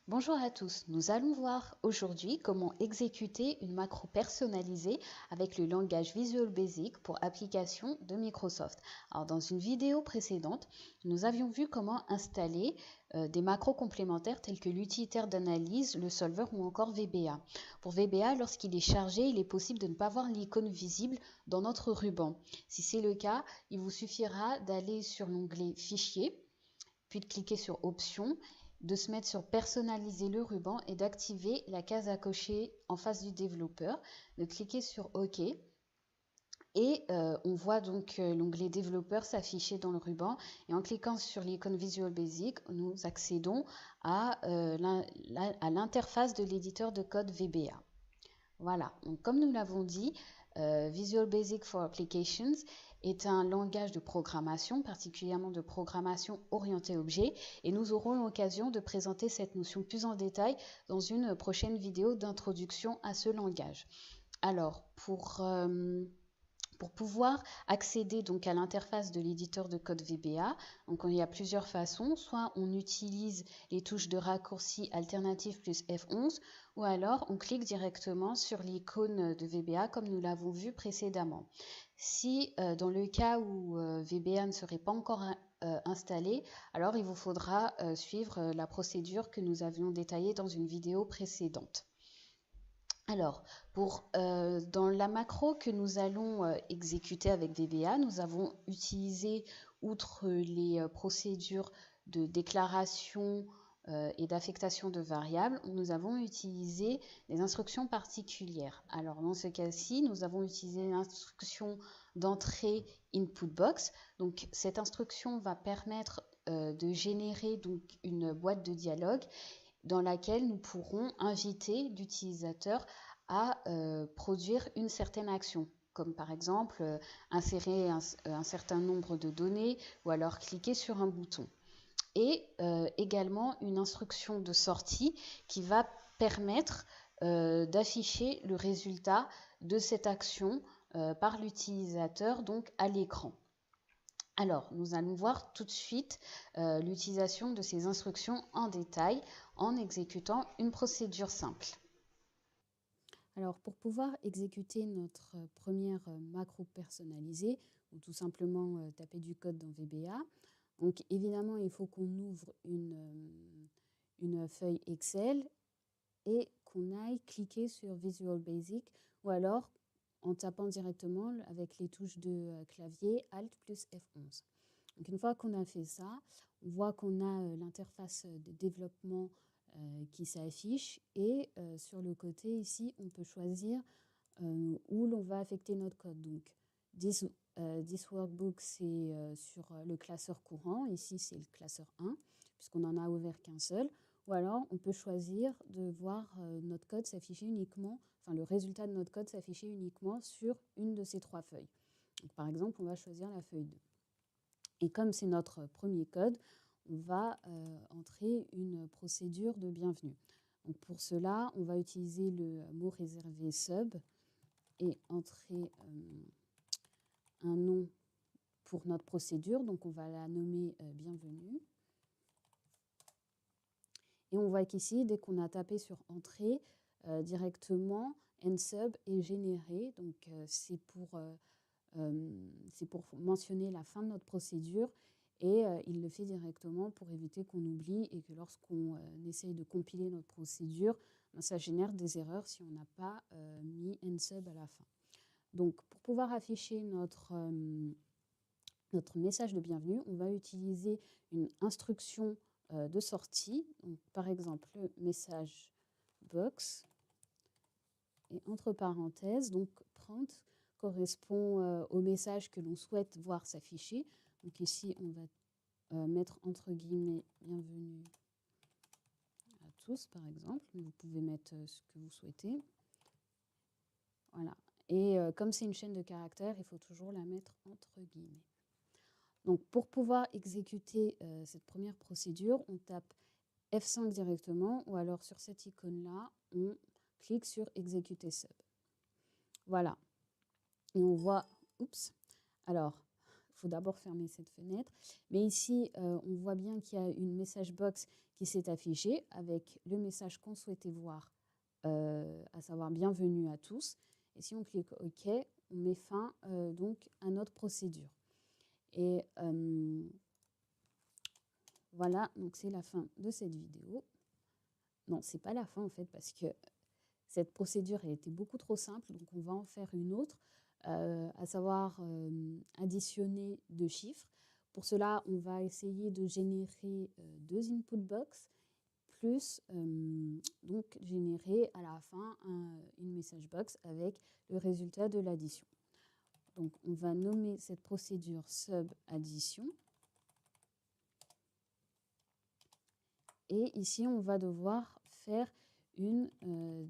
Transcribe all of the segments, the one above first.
Bonjour à tous, nous allons voir aujourd'hui comment exécuter une macro personnalisée avec le langage Visual Basic pour application de Microsoft. Alors dans une vidéo précédente, nous avions vu comment installer des macros complémentaires tels que l'utilitaire d'analyse, le solver ou encore VBA. Pour VBA, lorsqu'il est chargé, il est possible de ne pas voir l'icône visible dans notre ruban. Si c'est le cas, il vous suffira d'aller sur l'onglet Fichier, puis de cliquer sur Options, de se mettre sur personnaliser le ruban et d'activer la case à cocher en face du développeur, de cliquer sur OK. Et on voit donc l'onglet développeur s'afficher dans le ruban. Et en cliquant sur l'icône Visual Basic, nous accédons à l'interface de l'éditeur de code VBA. Voilà, donc comme nous l'avons dit, Visual Basic for Applications est un langage de programmation, particulièrement de programmation orientée objet, et nous aurons l'occasion de présenter cette notion plus en détail dans une prochaine vidéo d'introduction à ce langage. Alors, pour pouvoir accéder donc à l'interface de l'éditeur de code VBA, donc il y a plusieurs façons. Soit on utilise les touches de raccourci alternative plus F11, ou alors on clique directement sur l'icône de VBA comme nous l'avons vu précédemment. Si dans le cas où VBA ne serait pas encore installé, alors il vous faudra suivre la procédure que nous avions détaillée dans une vidéo précédente. Alors, dans la macro que nous allons exécuter avec VBA, nous avons utilisé, outre les procédures de déclaration et d'affectation de variables, nous avons utilisé des instructions particulières. Alors, dans ce cas-ci, nous avons utilisé l'instruction d'entrée input box. Donc, cette instruction va permettre de générer donc, une boîte de dialogue dans laquelle nous pourrons inviter l'utilisateur à produire une certaine action, comme par exemple insérer un certain nombre de données ou alors cliquer sur un bouton. Et également une instruction de sortie qui va permettre d'afficher le résultat de cette action par l'utilisateur donc à l'écran. Alors, nous allons voir tout de suite l'utilisation de ces instructions en détail en exécutant une procédure simple. Alors, pour pouvoir exécuter notre première macro personnalisée, ou tout simplement taper du code dans VBA, donc évidemment, il faut qu'on ouvre une feuille Excel et qu'on aille cliquer sur Visual Basic, ou alors en tapant directement avec les touches de clavier Alt plus F11. Donc une fois qu'on a fait ça, on voit qu'on a l'interface de développement qui s'affiche et sur le côté ici, on peut choisir où l'on va affecter notre code. Donc this workbook, c'est sur le classeur courant. Ici, c'est le classeur 1, puisqu'on n'en a ouvert qu'un seul. Ou alors, on peut choisir de voir notre code s'afficher uniquement, enfin le résultat de notre code s'afficher uniquement sur une de ces 3 feuilles. Donc, par exemple, on va choisir la feuille 2. Et comme c'est notre premier code, on va entrer une procédure de bienvenue. Donc pour cela, on va utiliser le mot réservé sub et entrer un nom pour notre procédure. Donc on va la nommer bienvenue. Et on voit qu'ici, dès qu'on a tapé sur entrée, directement, nsub est généré. Donc c'est pour mentionner la fin de notre procédure et il le fait directement pour éviter qu'on oublie et que lorsqu'on essaye de compiler notre procédure, ça génère des erreurs si on n'a pas mis nsub à la fin. Donc pour pouvoir afficher notre message de bienvenue, on va utiliser une instruction de sortie, donc, par exemple le message box, et entre parenthèses, donc print correspond au message que l'on souhaite voir s'afficher. Donc ici, on va mettre entre guillemets bienvenue à tous, par exemple. Vous pouvez mettre ce que vous souhaitez. Voilà. Et comme c'est une chaîne de caractères, il faut toujours la mettre entre guillemets. Donc pour pouvoir exécuter cette première procédure, on tape F5 directement ou alors sur cette icône-là, on clique sur exécuter sub. Voilà. Et on voit, oups, alors faut d'abord fermer cette fenêtre. Mais ici, on voit bien qu'il y a une message box qui s'est affichée avec le message qu'on souhaitait voir, à savoir bienvenue à tous. Et si on clique OK, on met fin donc à notre procédure. Et voilà, donc c'est la fin de cette vidéo. Non, c'est pas la fin en fait, parce que cette procédure a été beaucoup trop simple, donc on va en faire une autre, à savoir additionner deux chiffres. Pour cela, on va essayer de générer deux input box, plus donc générer à la fin une message box avec le résultat de l'addition. Donc on va nommer cette procédure sub addition. Et ici, on va devoir faire une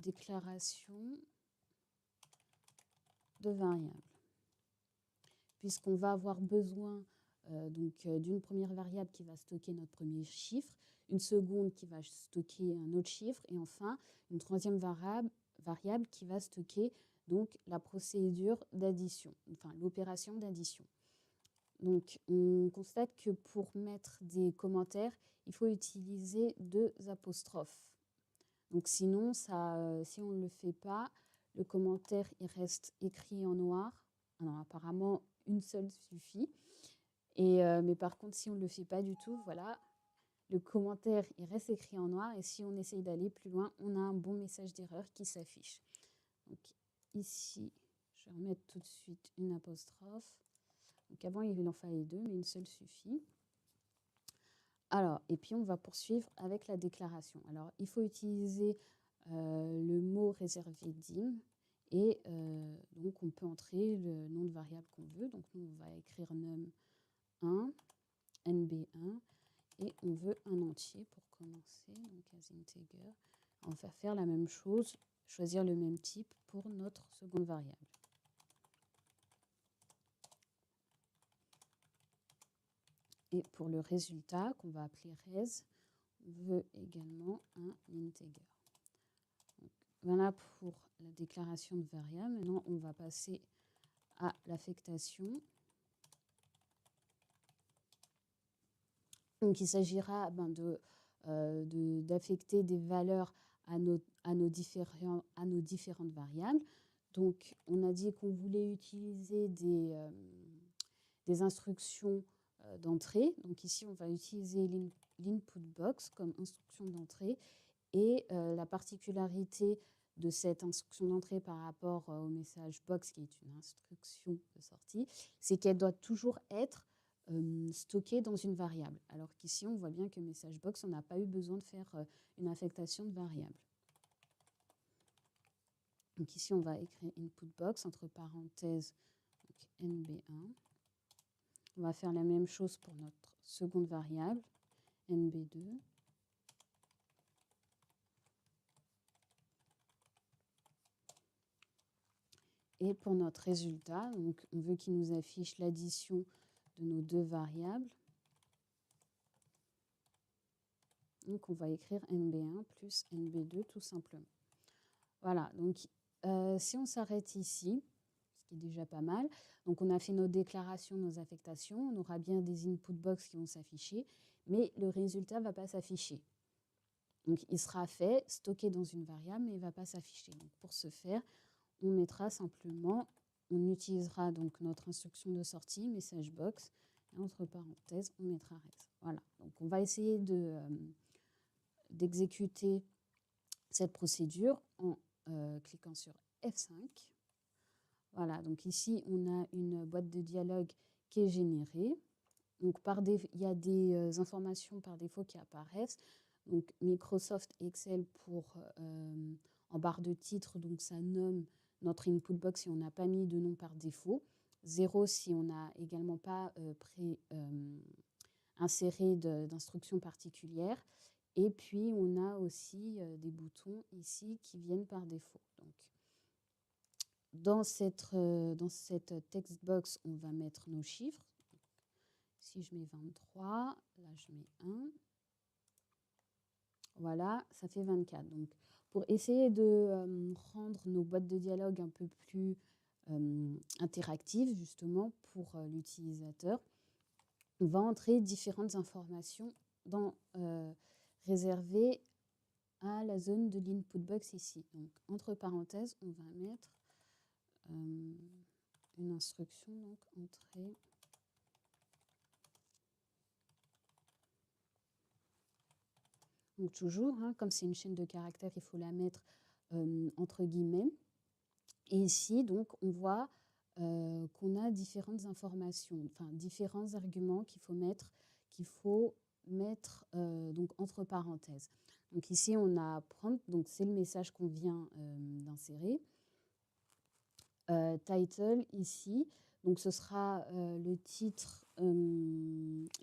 déclaration de variable, puisqu'on va avoir besoin d'une première variable qui va stocker notre premier chiffre, une seconde qui va stocker un autre chiffre, et enfin une troisième variable qui va stocker donc la procédure d'addition, enfin l'opération d'addition. Donc on constate que pour mettre des commentaires, il faut utiliser deux apostrophes. Donc sinon, si on ne le fait pas, le commentaire il reste écrit en noir. Alors apparemment, une seule suffit. Mais par contre, si on ne le fait pas du tout, voilà, le commentaire il reste écrit en noir. Et si on essaye d'aller plus loin, on a un bon message d'erreur qui s'affiche. Donc ici, je vais remettre tout de suite une apostrophe. Donc avant, il en fallait deux, mais une seule suffit. Alors, et puis on va poursuivre avec la déclaration. Alors, il faut utiliser le mot réservé dim, et donc on peut entrer le nom de variable qu'on veut. Donc nous, on va écrire num1, nb1, et on veut un entier pour commencer, donc as integer. On va faire la même chose, choisir le même type pour notre seconde variable. Et pour le résultat, qu'on va appeler res, on veut également un integer. Donc, voilà pour la déclaration de variable. Maintenant, on va passer à l'affectation. Donc, il s'agira d'affecter des valeurs à nos différentes variables. Donc, on a dit qu'on voulait utiliser des instructions d'entrée. Donc ici, on va utiliser l'input box comme instruction d'entrée. Et la particularité de cette instruction d'entrée par rapport au message box, qui est une instruction de sortie, c'est qu'elle doit toujours être stockée dans une variable. Alors qu'ici, on voit bien que message box, on n'a pas eu besoin de faire une affectation de variable. Donc ici, on va écrire input box entre parenthèses nb1. On va faire la même chose pour notre seconde variable, nb2. Et pour notre résultat, donc on veut qu'il nous affiche l'addition de nos deux variables. Donc on va écrire nb1 plus nb2 tout simplement. Voilà, donc si on s'arrête ici, ce qui est déjà pas mal, donc on a fait nos déclarations, nos affectations, on aura bien des input box qui vont s'afficher, mais le résultat ne va pas s'afficher. Donc il sera fait, stocké dans une variable, mais il ne va pas s'afficher. Donc pour ce faire, on mettra simplement, on utilisera donc notre instruction de sortie, message box, et entre parenthèses, on mettra res. Voilà, donc on va essayer d'exécuter cette procédure en cliquant sur F5. Voilà, donc ici, on a une boîte de dialogue qui est générée. Donc il y a des informations par défaut qui apparaissent. Donc Microsoft Excel en barre de titre, donc ça nomme notre input box si on n'a pas mis de nom par défaut. 0 si on n'a également pas inséré d'instructions particulières. Et puis on a aussi des boutons ici qui viennent par défaut. Donc, dans cette text box, on va mettre nos chiffres. Si je mets 23, là je mets 1. Voilà, ça fait 24. Donc, pour essayer de rendre nos boîtes de dialogue un peu plus interactive justement pour l'utilisateur. On va entrer différentes informations réservées à la zone de l'input box ici. Donc, entre parenthèses, on va mettre une instruction, donc entrée. Donc toujours, comme c'est une chaîne de caractères, il faut la mettre entre guillemets. Et ici, donc, on voit qu'on a différentes informations, enfin différents arguments qu'il faut mettre donc entre parenthèses. Donc ici, on a prompt, donc c'est le message qu'on vient d'insérer. Title ici, donc ce sera le titre,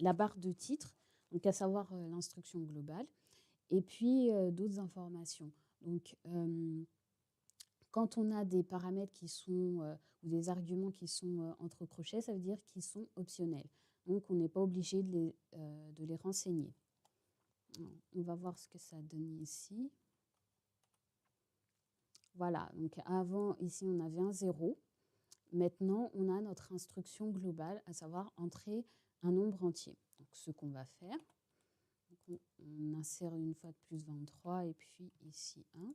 la barre de titre, donc à savoir l'instruction globale, et puis d'autres informations. Donc quand on a des paramètres qui sont ou des arguments qui sont entre crochets, ça veut dire qu'ils sont optionnels. Donc on n'est pas obligé de les renseigner. Alors, on va voir ce que ça donne ici. Voilà, donc avant, ici, on avait un 0. Maintenant, on a notre instruction globale, à savoir entrer un nombre entier. Donc, ce qu'on va faire, donc on insère une fois de plus 23 et puis ici 1.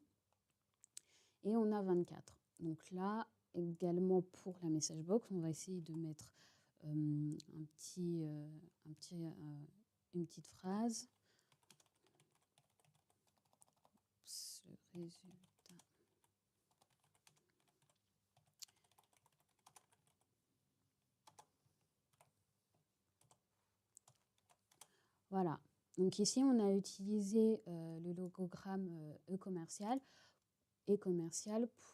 Et on a 24. Donc là, également pour la message box, on va essayer de mettre une petite phrase. Ce résultat. Voilà. Donc ici, on a utilisé le logogramme e-commercial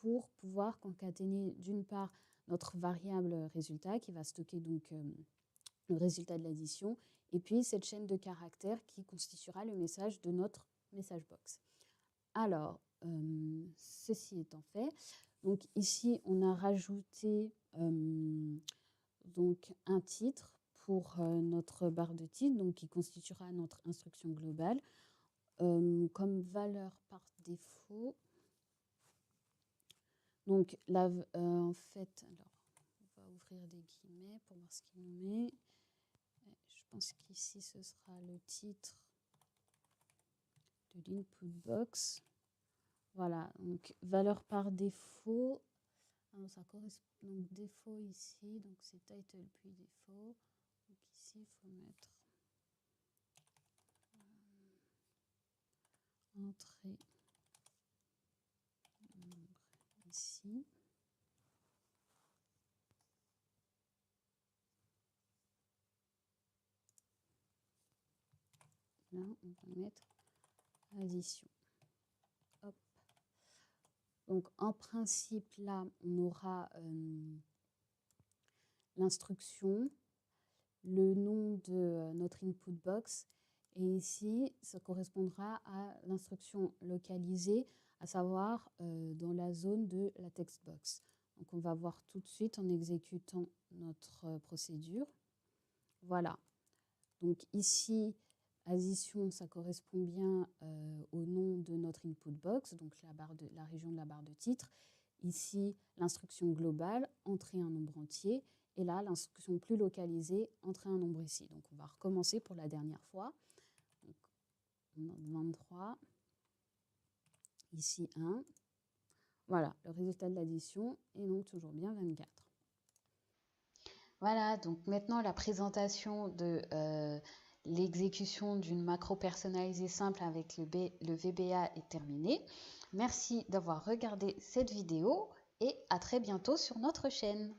pour pouvoir concaténer d'une part notre variable résultat qui va stocker donc le résultat de l'addition et puis cette chaîne de caractères qui constituera le message de notre message box. Alors, ceci étant fait, donc ici on a rajouté donc un titre pour notre barre de titre, donc qui constituera notre instruction globale comme valeur par défaut. Donc là, en fait, alors on va ouvrir des guillemets pour voir ce qu'il nous met. Je pense qu'ici ce sera le titre de l'input box. Voilà, donc valeur par défaut. Alors, ça correspond donc défaut ici, donc c'est title puis défaut. Donc ici il faut mettre entrée ici. Là, on va mettre addition. Hop. Donc, en principe, là, on aura l'instruction, le nom de notre input box. Et ici, ça correspondra à l'instruction localisée, à savoir dans la zone de la text box. Donc, on va voir tout de suite en exécutant notre procédure. Voilà. Donc ici, addition, ça correspond bien au nom de notre input box, donc la région de la barre de titre. Ici, l'instruction globale, entrer un nombre entier. Et là, l'instruction plus localisée, entrer un nombre ici. Donc on va recommencer pour la dernière fois. Donc, on a 23. Ici 1. Voilà, le résultat de l'addition est donc toujours bien 24. Voilà, donc maintenant la présentation de l'exécution d'une macro personnalisée simple avec le VBA est terminée. Merci d'avoir regardé cette vidéo et à très bientôt sur notre chaîne.